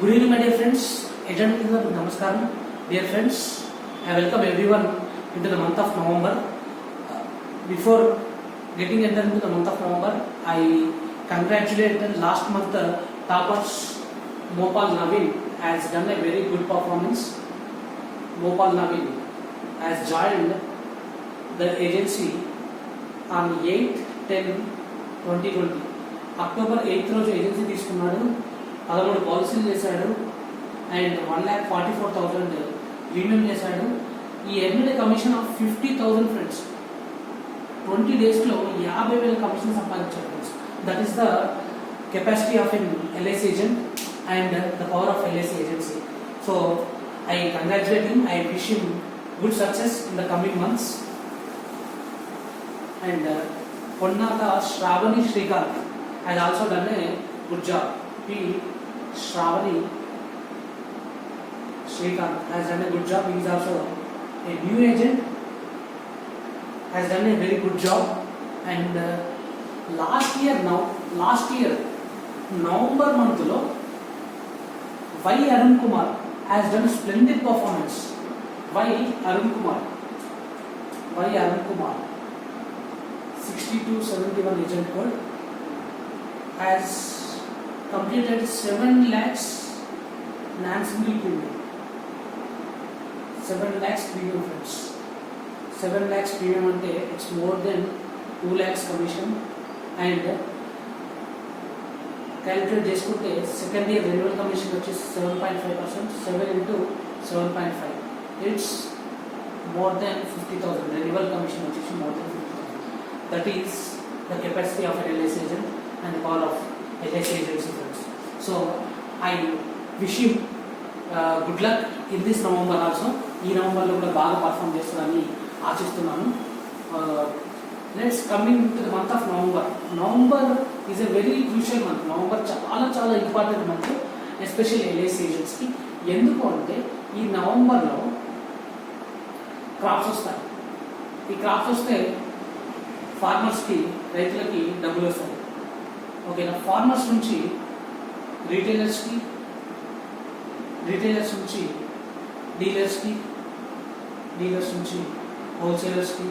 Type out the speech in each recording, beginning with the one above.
Good evening, my dear friends. Agent Namaskaram. Dear friends, I welcome everyone into the month of November. Before getting entered into the month of November, I congratulate the last month toppers Mopal Naveen has done a very good performance. Mopal Naveen has joined the agency on 8/10/2020. October 8th రోజు agency తీసుకున్నాడు. 13 పాలసీలు చేశాడు and 1,44,000 premium చేశాడు. ఈ earned commission of 50,000 friends. 20 డేస్లో 50,000 commission సంపాదించాడు friends. That is the capacity of an LIC agent and the power of LIC agency. So I congratulate him. I wish him good success in the coming months. And Ponnaka Sravani Srikanth has also done a good job. P. Shravani Srikanth has done a good job. He is also a new agent, has done a very good job. And last year November month lo Y Arun Kumar has done a splendid performance. Y Arun Kumar 6271 agent code has completed 7 lakhs non-single premium. 7 lakhs premium friends. 7 lakhs premium ante it's more than 2 lakhs commission. And calculate చేసుకుంటే second year renewal commission వచ్చేసి 7.5%. 7 into 7.5 it's more than 50,000. Renewal commission వచ్చేసి more than 50,000. That is the capacity of an LIC agent and the power of LIC agency friends. So I wish you good luck in this November also. ఈ నవంబర్లో కూడా బాగా perform చేస్తారని ఆశిస్తున్నాను. Let's coming to the month of November. November is a very crucial month. November చాలా important month especially LIC ఏజెంట్స్కి. ఎందుకు అంటే ఈ నవంబర్లో క్రాప్స్ వస్తాయి. ఈ క్రాప్స్ వస్తే ఫార్మర్స్కి, రైతులకి డబ్బులు వస్తాయి. ఓకేనా? ఫార్మర్స్ నుంచి రీటైలర్స్కి, రీటైలర్స్ నుంచి డీలర్స్కి, డీలర్స్ నుంచి హోల్సేలర్స్కి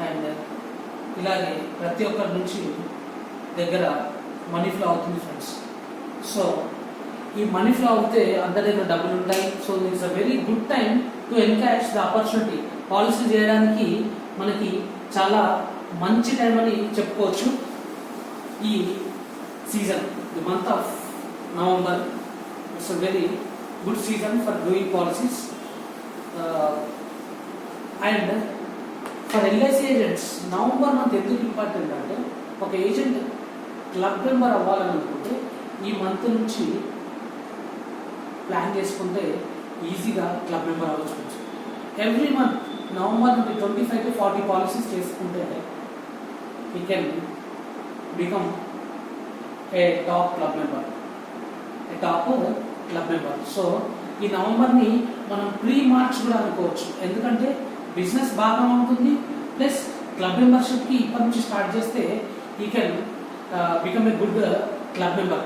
అండ్ ఇలాగే ప్రతి ఒక్కరి నుంచి దగ్గర మనీ ఫ్లో అవుతుంది ఫ్రెండ్స్. సో ఈ మనీ ఫ్లో అవుతే అందరి దగ్గర డబ్బులు ఉంటాయి. So it's a very good time to encash the opportunity. Policy చేయడానికి మనకి చాలా మంచి టైం అని చెప్పుకోవచ్చు. ఈ season, the month of November, it's a very good season for doing policies. And for LIC agents November month ఎందుకు important అంటే, ఒక ఏజెంట్ క్లబ్ మెంబర్ అవ్వాలని అనుకుంటే ఈ మంత్ నుంచి ప్లాన్ చేసుకుంటే ఈజీగా క్లబ్ మెంబర్ అవ్వచ్చు. ఎవ్రీ మంత్ నవంబర్ నుండి 25 to 40 పాలసీస్ చేసుకుంటే you can become a top club member, a top club member. So ఈ నవంబర్ని మనం ప్రీ మార్చ్ కూడా అనుకోవచ్చు. ఎందుకంటే బిజినెస్ బాగా ఉంటుంది, ప్లస్ క్లబ్ మెంబర్షిప్కి ఇప్పటి నుంచి స్టార్ట్ చేస్తే you can become a good club member.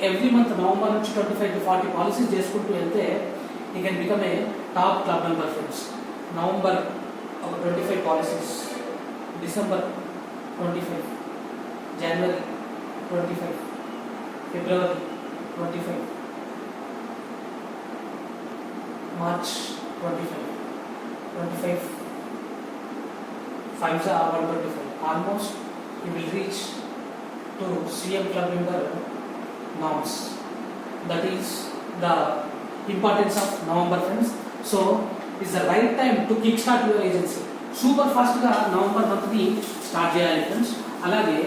Every month November నుంచి 25 to 40 పాలసీస్ చేసుకుంటూ వెళ్తే you can become a top club member friends. November ఒక 25 policies, December 25, January 25, February 25, March 25, 5 are 125. Almost you will reach to CM club member norms. That is the importance of November friends. So it's the right time to kickstart your agency. Super fast ga November month ni start cheyali friends. అలాగే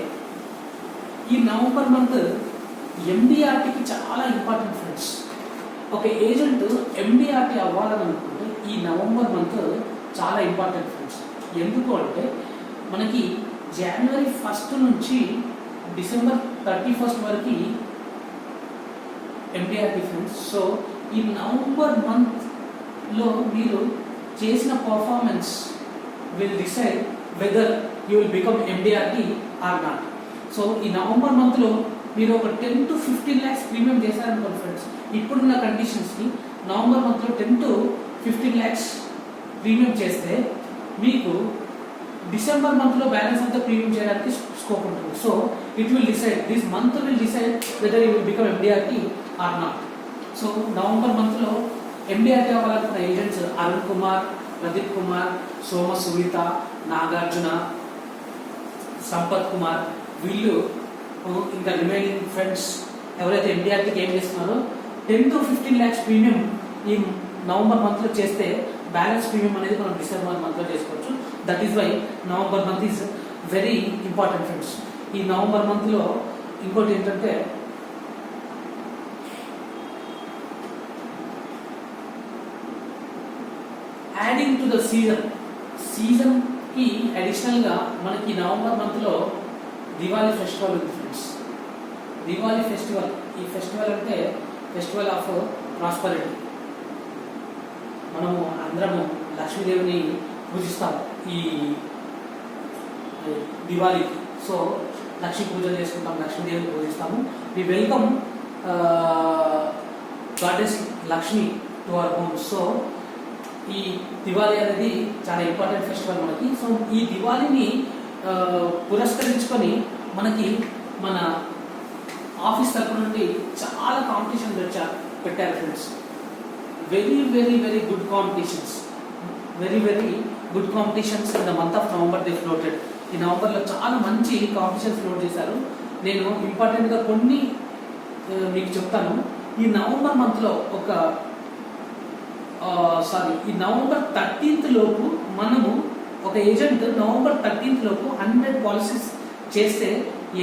ఈ November month ఎండిఆర్టీకి చాలా important friends. ఒక agent MDRT అవ్వాలని అనుకుంటే ఈ November month చాలా important friends. ఎందుకు అంటే మనకి జనవరి 1st నుంచి డిసెంబర్ 31st వరకు ఎండిఆర్టీ ఫ్రెండ్స్. సో ఈ నవంబర్ మంత్లో మీరు చేసిన performance will decide whether you will become MDRT or not. So ఈ నవంబర్ మంత్లో మీరు ఒక 10 to 15 lakhs ప్రీమియం చేశారనుకోండి ఫ్రెండ్స్, ఇప్పుడున్న కండిషన్స్కి నవంబర్ మంత్లో 10 to 15 lakhs ప్రీమియం చేస్తే మీకు డిసెంబర్ మంత్లో బ్యాలెన్స్ అంతా ప్రీమియం చేయడానికి స్కోప్ ఉంటుంది. So it will decide, this month will decide whether you will become MDRT or not. So November మంత్లో ఎండిఆర్టీ అవ్వాలనుకున్న ఏజెంట్స్ అరుణ్ కుమార్, ప్రదీప్ కుమార్, సోమ సునీత, నాగార్జున, సంపత్ కుమార్, వీళ్ళు ఇంకా రిమైనింగ్ ఫ్రెండ్స్ ఎవరైతే ఎండిఆర్టీకి ఏం చేస్తున్నారో 10 to 15 lakhs ప్రీమియం ఈ నవంబర్ మంత్లో చేస్తే బ్యాలెన్స్ ప్రీమియం అనేది మనం డిసెంబర్ మంత్లో చేసుకోవచ్చు. That is why November month is very important friends. ఈ నవంబర్ మంత్లో ఇంకోటి ఏంటంటే యాడింగ్ టు ద సీజన్కి అడిషనల్గా మనకి నవంబర్ మంత్లో దివాళీ ఫెస్టివల్ ఉంది ఫ్రెండ్స్. దివాళీ ఫెస్టివల్, ఈ ఫెస్టివల్ అంటే ఫెస్టివల్ ఆఫ్ ప్రాస్పరిటీ. మనము అందరము లక్ష్మీదేవిని పూజిస్తాము ఈ దివాళీకి. సో లక్ష్మీ పూజలు చేసుకుంటాం, లక్ష్మీదేవిని పూజిస్తాము. We welcome goddess Lakshmi to our home. So ఈ దివాళీ అనేది చాలా ఇంపార్టెంట్ ఫెస్టివల్ మనకి. సో ఈ దివాళీని పురస్కరించుకొని మనకి మన ఆఫీస్ తరఫు నుండి చాలా కాంపిటీషన్ పెట్టారు friends. Very very very good competitions, very very good competitions in the month of November they floated. ఈ నవంబర్లో చాలా మంచి కాంపిటీషన్స్ ఫ్లోట్ చేశారు. నేను ఇంపార్టెంట్గా కొన్ని మీకు చెప్తాను. ఈ నవంబర్ మంత్లో ఈ నవంబర్ 13th లోపు మనము ఒక ఏజెంట్ నవంబర్ 13th లోపు 100 పాలసీస్ చేస్తే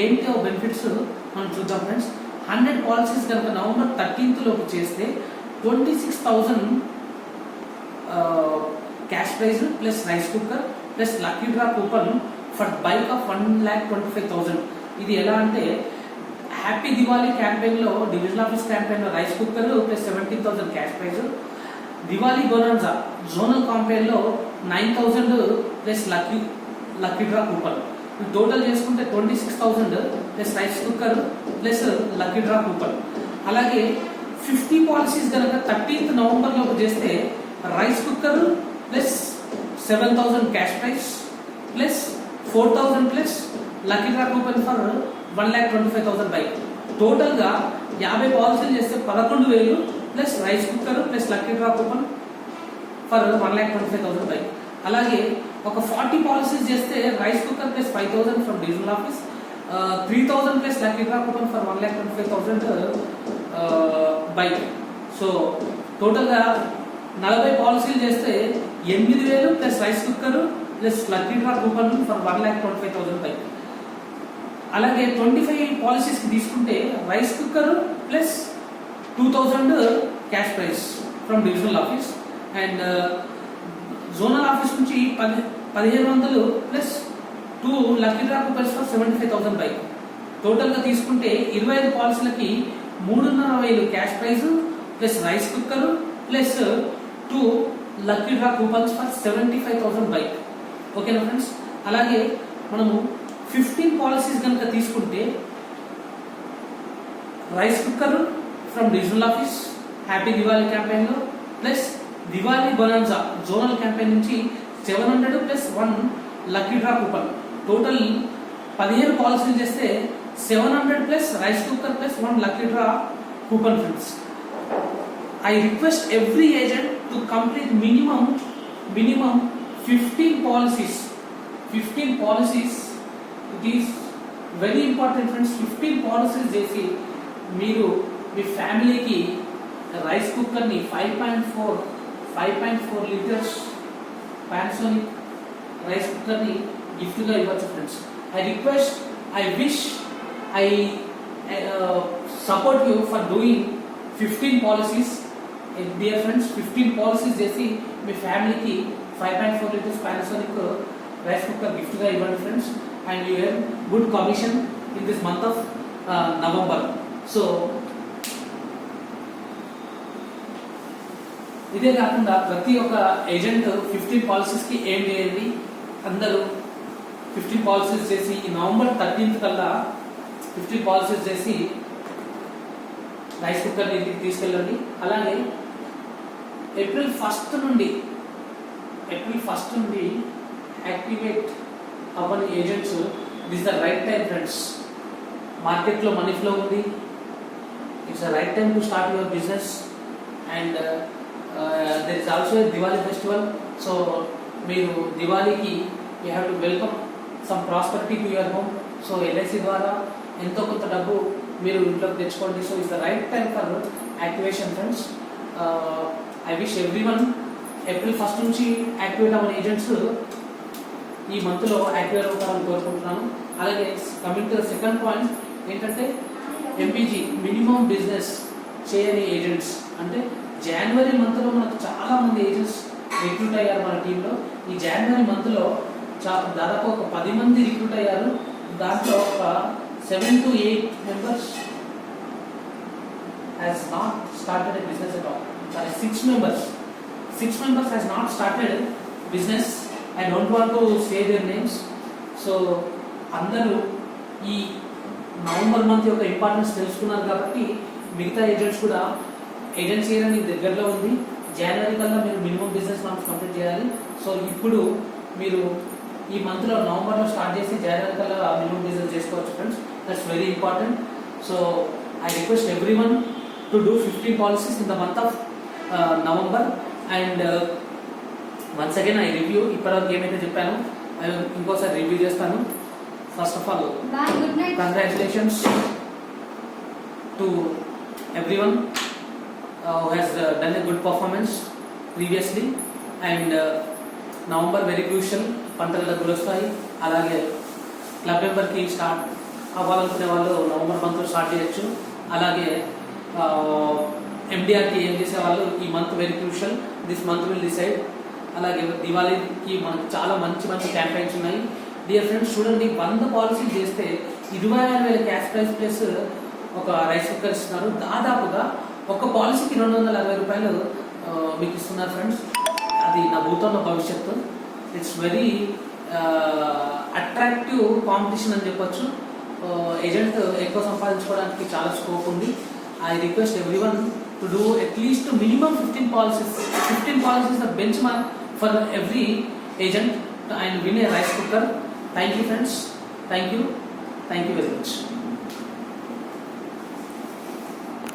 ఏంటి బెనిఫిట్స్ మనం చూద్దాం ఫ్రెండ్స్. 100 పాలసీస్ కనుక నవంబర్ 13th లోపు చేస్తే 26,000 cash prize plus rice cooker plus lucky draw coupon for bike of 1,25,000. ఇది ఎలా అంటే హ్యాపీ దివాళీ క్యాంపెయిన్లో, డివిజనల్ ఆఫీస్ క్యాంపెయిన్లో rice cooker plus 17,000 cash prize, Diwali bonanza zonal కాంపెయిన్లో 9,000 plus lucky draw coupon. Total చేసుకుంటే 26,000 plus rice cooker plus lucky draw coupon. అలాగే 50 policies కనుక 13th November లోపు చేస్తే rice cooker plus 7,000 cash prize plus 4,000 plus lucky draw coupon for 1,25,000 bike. టోటల్గా 50 పాలసీలు చేస్తే 11,000 plus rice cooker plus lucky draw coupon for 1,25,000 bike. అలాగే ఒక 40 policies చేస్తే rice cooker plus 5,000 from divisional office, 3,000 plus lucky draw coupon for 1,25,000 bike. So టోటల్గా 40 పాలసీలు చేస్తే 8,000 plus rice cooker plus lucky draw coupon for 1,25,000 bike. అలాగే 25 పాలసీస్కి తీసుకుంటే rice cooker plus 2,000 cash prize from divisional office and zonal office నుంచి 1,500 plus 2 lucky draw coupons for 75,000 bike. టోటల్గా తీసుకుంటే 25 పాలసీలకి 3,500 cash prize plus rice cooker plus 2 lucky draw coupons for 75,000 bike. ఓకేనా friends. అలాగే మనము 15 policies కనుక తీసుకుంటే rice cooker from divisional office happy Diwali క్యాంపెయిన్లో plus Diwali bonanza zonal campaign నుంచి 700 plus 1 lucky draw coupon. Total 15 పాలసీలు చేస్తే 700 plus rice cooker plus 1 lucky draw coupon friends. I request every agent to complete minimum 15 policies. 15 policies. It is very important friends. 15 policies చేసి మీరు మీ ఫ్యామిలీకి rice కుక్కర్ని 5.4 litres Panasonic rice కుక్కర్ని గిఫ్ట్గా ఇవ్వచ్చు friends. I wish I support you for doing 15 policies. Dear friends, 15 policies చేసి మీ ఫ్యామిలీకి 5.4 litres Panasonic rice cooker గిఫ్ట్గా ఇవ్వండి friends. And you have good commission in this month of November. So ఇదే కాకుండా ప్రతి ఒక్క ఏజెంట్ 15 పాలసీస్కి ఏం చేయండి, అందరూ 15 పాలసీస్ చేసి ఈ నవంబర్ 13th కల్లా 50 పాలసీస్ చేసి రైస్ కుక్కర్ ఇంటికి తీసుకెళ్ళండి. అలాగే ఏప్రిల్ ఫస్ట్ నుండి యాక్టివేట్ అవ్వని agents, this the right time friends. మార్కెట్లో మనీ ఫ్లో ఉంది, it's the right time to start your business. And there is also Diwali festival. So మీరు దివాళీకి you have to welcome some prosperity to your home. So LIC ద్వారా ఎంతో కొంత డబ్బు మీరు ఇంట్లోకి తెచ్చుకోండి. So it's the right time for activation friends. I wish everyone April first నుంచి యాక్టివేట్ అవ్వని ఏజెంట్స్ ఈ మంత్లో యాక్టివేట్ అవుతారని కోరుకుంటున్నాను. అలాగే coming to the second point ఏంటంటే ఎంపీజీ మినిమం బిజినెస్ చేయని ఏజెంట్స్. అంటే జనవరి మంత్లో మనకు చాలా మంది ఏజెంట్స్ రిక్రూట్ అయ్యారు మన టీంలో. ఈ జనవరి మంత్లో దాదాపు ఒక 10 మంది రిక్రూట్ అయ్యారు. దాంట్లో ఒక 7 to 8 members has not started a business at all. Sorry, 6 members has not started business. I don't want to say their names. So అందరూ ఈ నవంబర్ మంత్ యొక్క ఇంపార్టెన్స్ తెలుసుకున్నారు కాబట్టి మిగతా ఏజెంట్స్ కూడా ఏజెంట్స్ చేయడం మీకు దగ్గరలో ఉంది. జనవరి కల్లా మీరు మినిమం బిజినెస్ మంత్స్ కంప్లీట్ చేయాలి. సో ఇప్పుడు మీరు ఈ మంత్లో నవంబర్లో స్టార్ట్ చేసి జనవరి కల్లా మినిమం బిజినెస్ చేసుకోవచ్చు friends. That's very important. So I request every one to do 15 policies in the month of November. And once again I review ఇప్పటివరకు ఏమైతే చెప్పానో ఇంకోసారి రివ్యూ చేస్తాను. First of all congratulations to every one who has done a good performance previously. And November very crucial. పంటల డబ్బులు వస్తాయి. అలాగే club మెంబర్కి start అవ్వాలనుకునే వాళ్ళు నవంబర్ మంత్లో స్టార్ట్ చేయొచ్చు. అలాగే ఎండిఆర్కి ఏం చేసే వాళ్ళు ఈ month very crucial. This month will decide. అలాగే దివాళీకి మనకు చాలా మంచి క్యాంపెయిన్స్ ఉన్నాయి. డియర్ ఫ్రెండ్స్ చూడండి, 100 పాలసీలు చేస్తే 26,000 క్యాష్ ప్రైజ్ ప్లస్ ఒక రైస్ కుక్కర్ ఇస్తున్నారు. దాదాపుగా ఒక పాలసీకి 260 రూపాయలు మీకు ఇస్తున్నారు ఫ్రెండ్స్. అది నా భూతంలో భవిష్యత్తు. ఇట్స్ వెరీ అట్రాక్టివ్ కాంపిటీషన్ అని చెప్పొచ్చు. ఏజెంట్ ఎక్కువ సంపాదించుకోవడానికి చాలా స్కోప్ ఉంది. I request every one to do at least minimum 15 policies. 15 policies the bench mark for every agent and win a rice cooker. Thank you friends. Thank you very much.